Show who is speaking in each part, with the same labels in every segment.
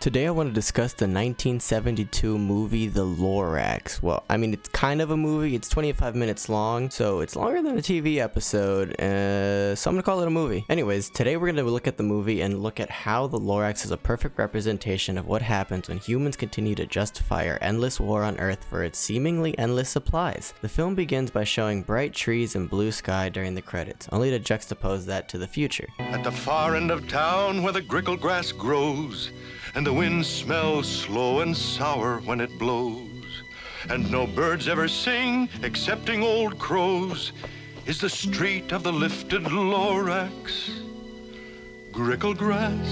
Speaker 1: Today I want to discuss the 1972 movie The Lorax. Well, I mean, it's kind of a movie. It's 25 minutes long, so it's longer than a TV episode, so I'm gonna call it a movie. Anyways, today we're gonna look at the movie and look at how the Lorax is a perfect representation of what happens when humans continue to justify our endless war on Earth for its seemingly endless supplies. The film begins by showing bright trees and blue sky during the credits, only to juxtapose that to the future.
Speaker 2: At the far end of town where the grickle grass grows, and the wind smells slow and sour when it blows, and no birds ever sing excepting old crows, is the street of the lifted Lorax. Grickle grass,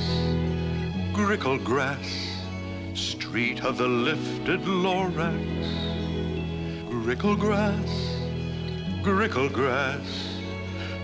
Speaker 2: street of the lifted Lorax. Grickle grass,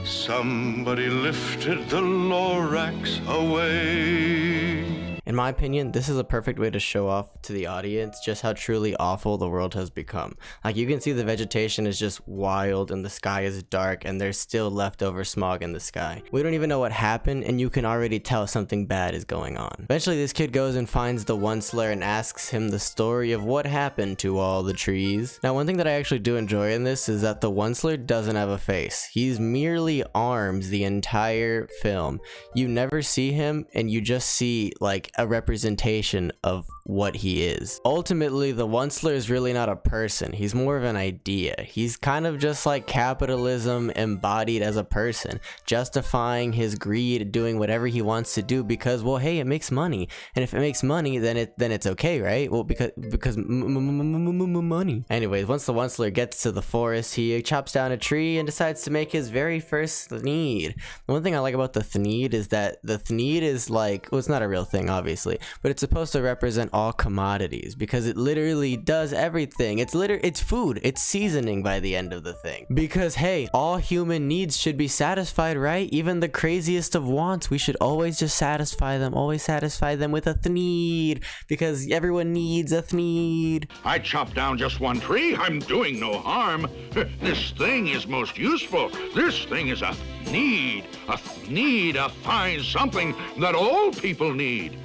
Speaker 2: somebody lifted the Lorax away.
Speaker 1: In my opinion, this is a perfect way to show off to the audience just how truly awful the world has become. Like, you can see the vegetation is just wild and the sky is dark and there's still leftover smog in the sky. We don't even know what happened and you can already tell something bad is going on. Eventually this kid goes and finds the Onceler and asks him the story of what happened to all the trees. Now, one thing that I actually do enjoy in this is that the Onceler doesn't have a face. He's merely arms the entire film. You never see him and you just see like a representation of what he is. Ultimately, the Onceler is really not a person. He's more of an idea. He's kind of just like capitalism embodied as a person, justifying his greed, doing whatever he wants to do because, well, hey, it makes money, and if it makes money, then it's okay, right? Well, because money. Anyways, once the Onceler gets to the forest, he chops down a tree and decides to make his very first thneed. The one thing I like about the thneed is that the thneed is like, well, it's not a real thing, obviously, but it's supposed to represent all commodities because it literally does everything. It's food, it's seasoning by the end of the thing. Because hey, all human needs should be satisfied, right? Even the craziest of wants, we should always just satisfy them, always satisfy them with a thneed, because everyone needs a thneed.
Speaker 3: I chopped down just one tree, I'm doing no harm. This thing is most useful. This thing is a need, a fine something that all people need.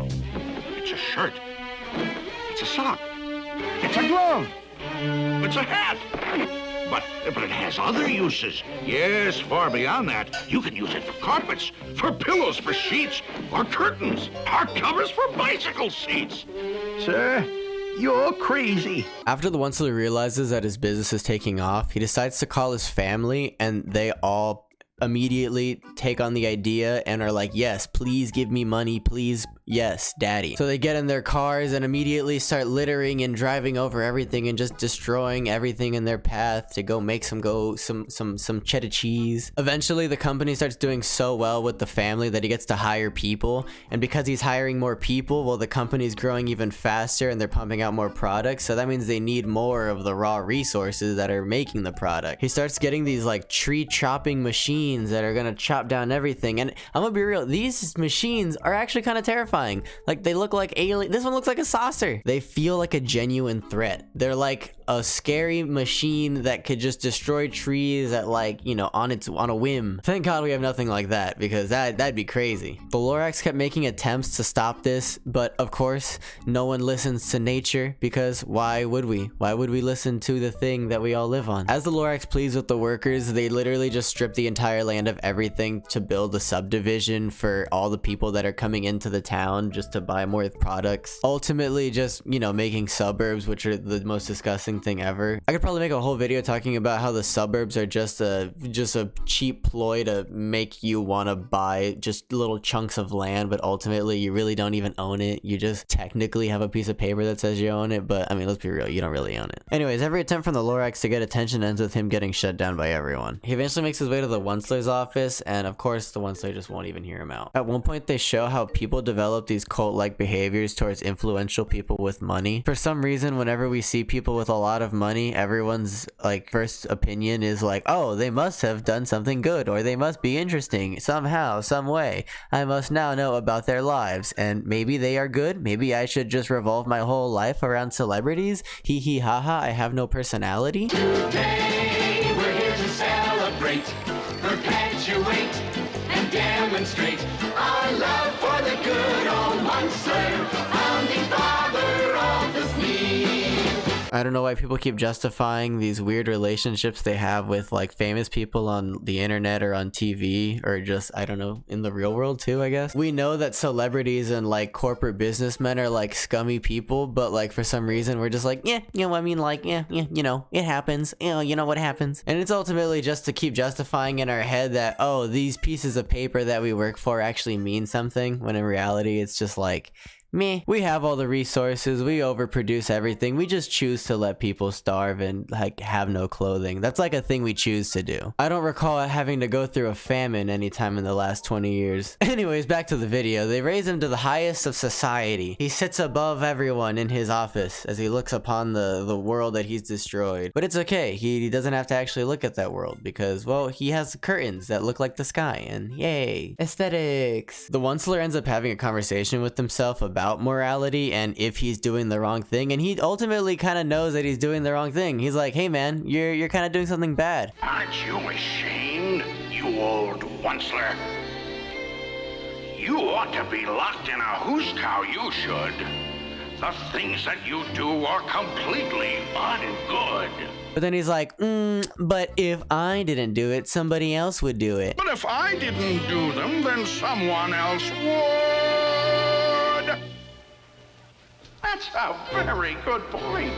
Speaker 3: It's a shirt. It's a sock. It's a glove. It's a hat. But it has other uses. Yes, far beyond that. You can use it for carpets, for pillows, for sheets, or curtains, or covers for bicycle seats.
Speaker 4: Sir, you're crazy.
Speaker 1: After the Onceler realizes that his business is taking off, he decides to call his family, and they all immediately take on the idea and are like, yes, please give me money, please, yes, daddy. So they get in their cars and immediately start littering and driving over everything and just destroying everything in their path to go make some cheddar cheese. Eventually the company starts doing so well with the family that he gets to hire people, and because he's hiring more people, well, the company's growing even faster and they're pumping out more products, so that means they need more of the raw resources that are making the product. He starts getting these like tree chopping machines that are gonna chop down everything, and I'm gonna be real, these machines are actually kind of terrifying. Like, they look like alien. This one looks like a saucer. They feel like a genuine threat. They're like a scary machine that could just destroy trees at, like, you know, on a whim. Thank God we have nothing like that, because that'd be crazy. The Lorax kept making attempts to stop this, but of course no one listens to nature, because why would we? Why would we listen to the thing that we all live on? As the Lorax pleads with the workers, they literally just strip the entire land of everything to build a subdivision for all the people that are coming into the town just to buy more products. Ultimately just, you know, making suburbs, which are the most disgusting thing ever. I could probably make a whole video talking about how the suburbs are just a cheap ploy to make you want to buy just little chunks of land, but ultimately you really don't even own it. You just technically have a piece of paper that says you own it, but I mean, let's be real, you don't really own it. Anyways, every attempt from the Lorax to get attention ends with him getting shut down by everyone. He eventually makes his way to the Onceler's office, and of course the Onceler just won't even hear him out. At one point they show how people develop these cult-like behaviors towards influential people with money. For some reason, whenever we see people with a lot of money, everyone's like first opinion is like, oh, they must have done something good, or they must be interesting somehow, some way. I must now know about their lives, and maybe they are good. Maybe I should just revolve my whole life around celebrities. Hee hee ha ha, I have no personality.
Speaker 5: Today we're here to celebrate, perpetuate, and demonstrate our love for the good old Onceler, founding
Speaker 1: I don't know why people keep justifying these weird relationships they have with like famous people on the internet or on TV or just, I don't know, in the real world too, I guess. We know that celebrities and like corporate businessmen are like scummy people, but like for some reason we're just like, yeah, you know, I mean, like, yeah, you know, it happens, you know what happens. And it's ultimately just to keep justifying in our head that, oh, these pieces of paper that we work for actually mean something, when in reality it's just like, meh. We have all the resources, we overproduce everything, we just choose to let people starve and like have no clothing. That's like a thing we choose to do. I don't recall having to go through a famine anytime in the last 20 years. Anyways, back to the video. They raise him to the highest of society. He sits above everyone in his office as he looks upon the world that he's destroyed. But it's okay, he doesn't have to actually look at that world because, well, he has curtains that look like the sky and yay, aesthetics. The Onceler ends up having a conversation with himself about morality and if he's doing the wrong thing, and he ultimately kind of knows that he's doing the wrong thing. He's like, hey man, you're kind of doing something bad.
Speaker 3: Aren't you ashamed, you old Onceler? You ought to be locked in a hoose cow, you should. The things that you do are completely ungood.
Speaker 1: But then he's like, but if I didn't do it, somebody else would do it.
Speaker 3: But if I didn't do them, then someone else would. That's a very good point,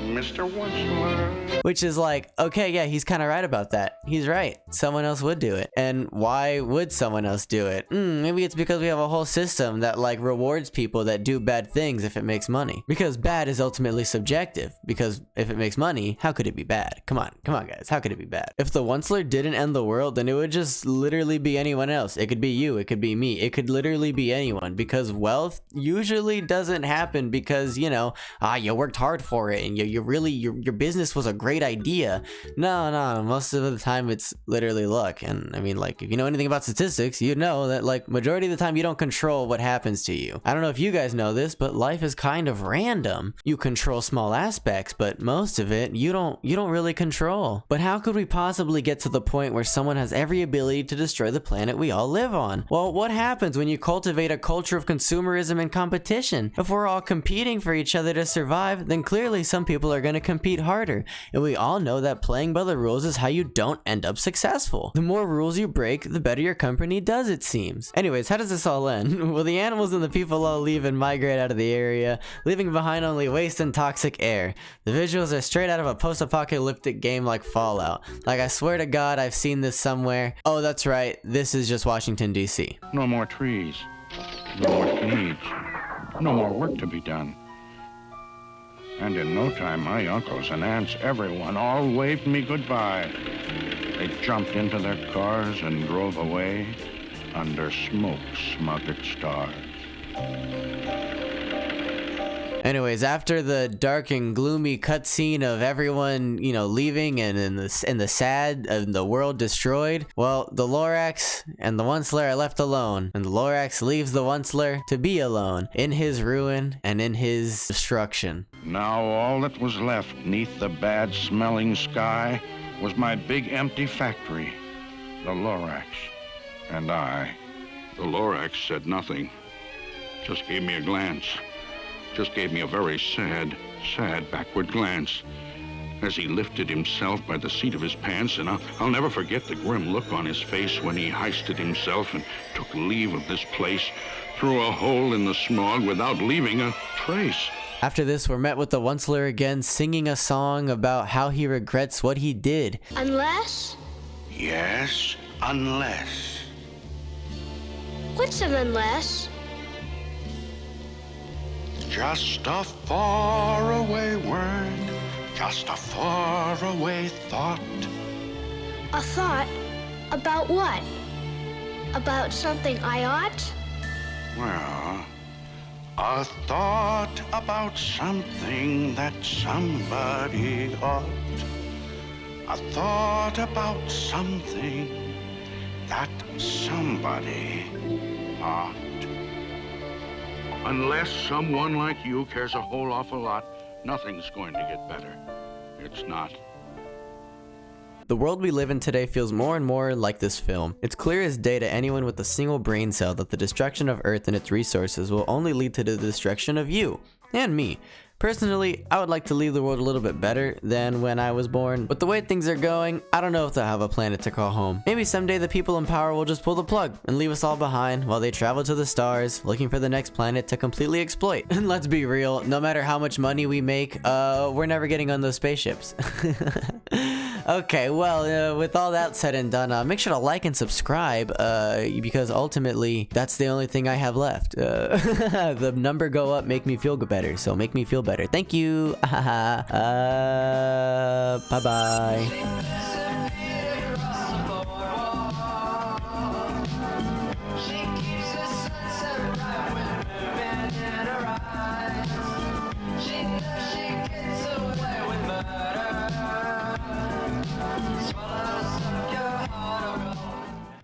Speaker 3: Mr. Onceler.
Speaker 1: Which is like, okay, yeah, he's kind of right about that. He's right. Someone else would do it. And why would someone else do it? Maybe it's because we have a whole system that like rewards people that do bad things if it makes money. Because bad is ultimately subjective. Because if it makes money, how could it be bad? Come on guys, how could it be bad? If the Onceler didn't end the world, then it would just literally be anyone else. It could be you, it could be me, it could literally be anyone. Because wealth usually doesn't happen because, you know, you worked hard for it and you really, your business was a great idea. No, most of the time it's literally luck. And I mean, like, if you know anything about statistics, you know that like majority of the time you don't control what happens to you. I don't know if you guys know this, but life is kind of random. You control small aspects, but most of it you don't really control. But how could we possibly get to the point where someone has every ability to destroy the planet we all live on? Well, what happens when you cultivate a culture of consumerism and competition? If we're all competing for each other to survive, then clearly some people are going to compete harder. And we all know that playing by the rules is how you don't end up successful. The more rules you break, the better your company does, it seems. Anyways, how does this all end? Well, the animals and the people all leave and migrate out of the area, leaving behind only waste and toxic air. The visuals are straight out of a post-apocalyptic game like Fallout. Like, I swear to God, I've seen this somewhere. Oh, that's right, this is just Washington, D.C.
Speaker 3: No more trees, no more seeds, no more work to be done. And in no time, my uncles and aunts, everyone, all waved me goodbye. They jumped into their cars and drove away under smoke-smothered stars.
Speaker 1: Anyways, after the dark and gloomy cutscene of everyone, you know, leaving and the sad and the world destroyed, well, the Lorax and the Onceler are left alone, and the Lorax leaves the Onceler to be alone in his ruin and in his destruction.
Speaker 3: Now all that was left neath the bad-smelling sky was my big empty factory, the Lorax, and I. The Lorax said nothing, just gave me a glance. Just gave me a very sad backward glance as he lifted himself by the seat of his pants, and I'll never forget the grim look on his face when he hoisted himself and took leave of this place through a hole in the smog without leaving a trace.
Speaker 1: After this, we're met with the Onceler again singing a song about how he regrets what he did.
Speaker 6: Unless?
Speaker 3: Yes, unless.
Speaker 6: What's an unless?
Speaker 3: Just a faraway word, just a faraway thought.
Speaker 6: A thought? About what? About something I ought?
Speaker 3: Well, a thought about something that somebody ought. A thought about something that somebody ought. Unless someone like you cares a whole awful lot, nothing's going to get better. It's not.
Speaker 1: The world we live in today feels more and more like this film. It's clear as day to anyone with a single brain cell that the destruction of Earth and its resources will only lead to the destruction of you and me. Personally, I would like to leave the world a little bit better than when I was born. But the way things are going, I don't know if they'll have a planet to call home. Maybe someday the people in power will just pull the plug and leave us all behind while they travel to the stars, looking for the next planet to completely exploit. And let's be real, no matter how much money we make, we're never getting on those spaceships. Okay, well, with all that said and done, make sure to like and subscribe, because ultimately, that's the only thing I have left. The number go up, make me feel better, so make me feel better. Thank you. Bye-bye.